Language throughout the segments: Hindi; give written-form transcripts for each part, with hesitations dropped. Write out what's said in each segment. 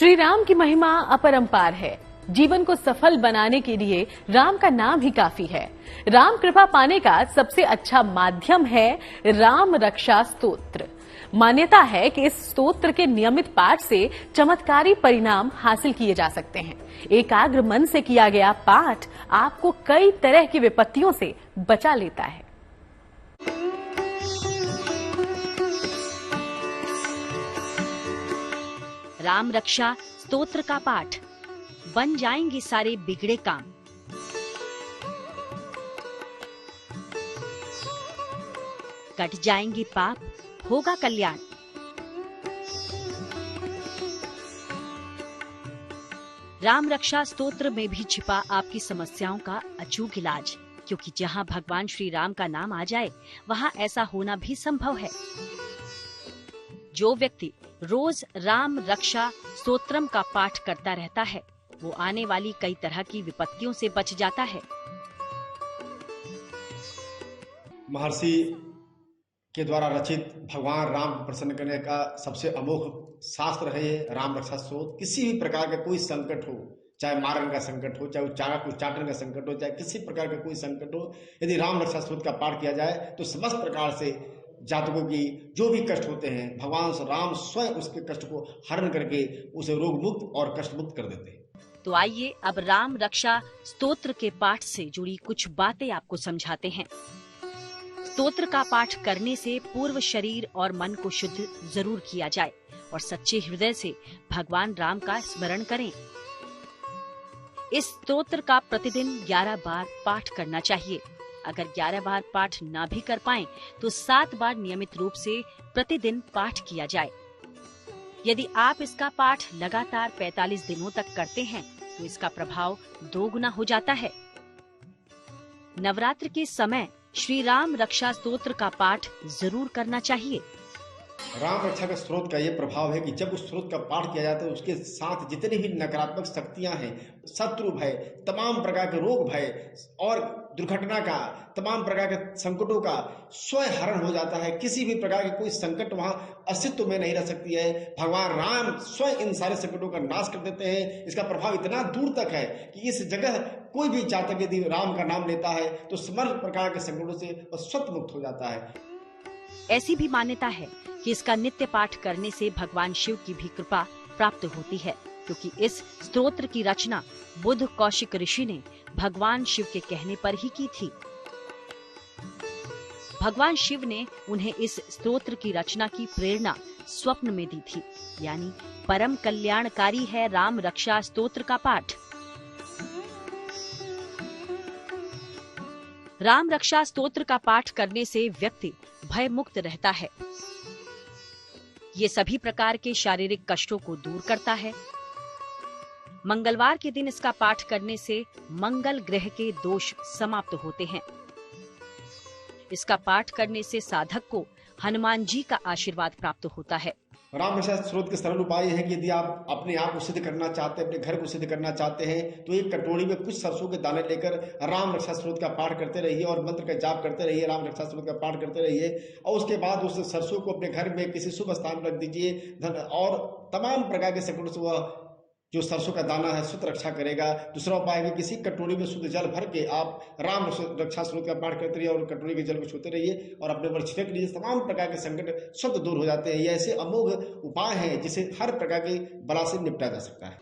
श्री राम की महिमा अपरंपार है। जीवन को सफल बनाने के लिए राम का नाम ही काफी है। राम कृपा पाने का सबसे अच्छा माध्यम है राम रक्षा स्तोत्र। मान्यता है कि इस स्तोत्र के नियमित पाठ से चमत्कारी परिणाम हासिल किए जा सकते हैं। एकाग्र मन से किया गया पाठ आपको कई तरह की विपत्तियों से बचा लेता है। राम रक्षा स्तोत्र का पाठ, बन जाएंगे सारे बिगड़े काम। कट जाएंगे पाप, होगा कल्याण। राम रक्षा स्तोत्र में भी छिपा आपकी समस्याओं का अचूक इलाज, क्योंकि जहां भगवान श्री राम का नाम आ जाए वहां ऐसा होना भी संभव है। जो व्यक्ति रोज राम रक्षा स्तोत्रम का पाठ करता रहता है, वो आने वाली कई तरह की विपत्तियों से बच जाता है। महर्षि के द्वारा रचित भगवान राम को प्रसन्न करने का सबसे अमोघ शास्त्र है ये राम रक्षा स्तोत्र। किसी भी प्रकार का कोई संकट हो, चाहे मारण का संकट हो, चाहे उच्चाटन का संकट हो, चाहे किसी प्रकार का कोई संकट हो, यदि राम रक्षा स्तोत्र का पाठ किया जाए तो समस्त प्रकार से जातकों की जो भी कष्ट होते हैं, भगवान राम स्वयं उसके कष्ट को हरण करके उसे रोग मुक्त और कष्ट मुक्त कर देते हैं। तो आइए अब राम रक्षा स्तोत्र के पाठ से जुड़ी कुछ बातें आपको समझाते हैं। स्तोत्र का पाठ करने से पूर्व शरीर और मन को शुद्ध जरूर किया जाए और सच्चे हृदय से भगवान राम का स्मरण करें। इस स्तोत्र का प्रतिदिन 11 बार पाठ करना चाहिए। अगर 11 बार पाठ ना भी कर पाएं, तो 7 बार नियमित रूप से प्रतिदिन पाठ किया जाए। यदि आप इसका पाठ लगातार 45 दिनों तक करते हैं, तो इसका प्रभाव 2 गुना हो जाता है। नवरात्र के समय श्री राम रक्षा स्तोत्र का पाठ जरूर करना चाहिए। राम रक्षा के स्रोत का ये प्रभाव है कि जब उस स्रोत का पाठ किया जाता है, उसके साथ जितनी भी नकारात्मक शक्तियां हैं, शत्रु भय, तमाम प्रकार के रोग भय और दुर्घटना का, तमाम प्रकार के संकटों का स्वयं हरण हो जाता है। किसी भी प्रकार की कोई संकट वहां अस्तित्व में नहीं रह सकती है। भगवान राम स्वयं इन सारे संकटों का नाश कर देते हैं। इसका प्रभाव इतना दूर तक है कि इस जगह कोई भी जातक यदि राम का नाम लेता है तो समस्त प्रकार के संकटों से स्वतः मुक्त हो जाता है। ऐसी भी मान्यता है कि इसका नित्य पाठ करने से भगवान शिव की भी कृपा प्राप्त होती है, क्योंकि इस स्तोत्र की रचना बुद्ध कौशिक ऋषि ने भगवान शिव के कहने पर ही की थी। भगवान शिव ने उन्हें इस स्तोत्र की रचना की प्रेरणा स्वप्न में दी थी, यानी परम कल्याणकारी है राम रक्षा स्तोत्र का पाठ। राम रक्षा स्तोत्र का पाठ करने से व्यक्ति भय मुक्त रहता है। ये सभी प्रकार के शारीरिक कष्टों को दूर करता है। मंगलवार के दिन इसका पाठ करने से मंगल ग्रह के दोष समाप्त होते हैं। इसका पाठ करने से साधक को हनुमान जी का आशीर्वाद प्राप्त होता है। राम रक्षा स्रोत के सरल उपाय है कि यदि आप अपने आप को सिद्ध करना चाहते हैं, अपने घर को सिद्ध करना चाहते हैं, तो एक कटोरी में कुछ सरसों के दाने लेकर राम रक्षा स्रोत का पाठ करते रहिए और मंत्र का जाप करते रहिए, राम रक्षा स्रोत का पाठ करते रहिए। और उसके बाद उस सरसों को अपने घर में किसी शुभ स्थान पर रख दीजिए और तमाम प्रकार के संकटों से वह जो सरसों का दाना है शुद्ध रक्षा करेगा। दूसरा उपाय है कि किसी कटोरी में शुद्ध जल भर के आप राम रक्षा स्रोत का पाठ करते रहिए और कटोरी के जल को छूते रहिए और अपने ऊपर छिड़क लीजिए। तमाम प्रकार के संकट स्वतः दूर हो जाते हैं। ये ऐसे अमोघ उपाय हैं जिसे हर प्रकार के बला से निपटा जा सकता है।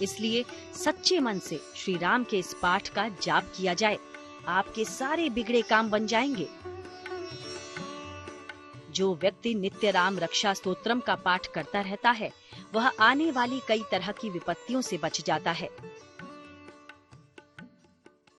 इसलिए सच्चे मन से श्री राम के इस पाठ का जाप किया जाए, आपके सारे बिगड़े काम बन जाएंगे। जो व्यक्ति नित्य राम रक्षा स्तोत्रम का पाठ करता रहता है, वह आने वाली कई तरह की विपत्तियों से बच जाता है।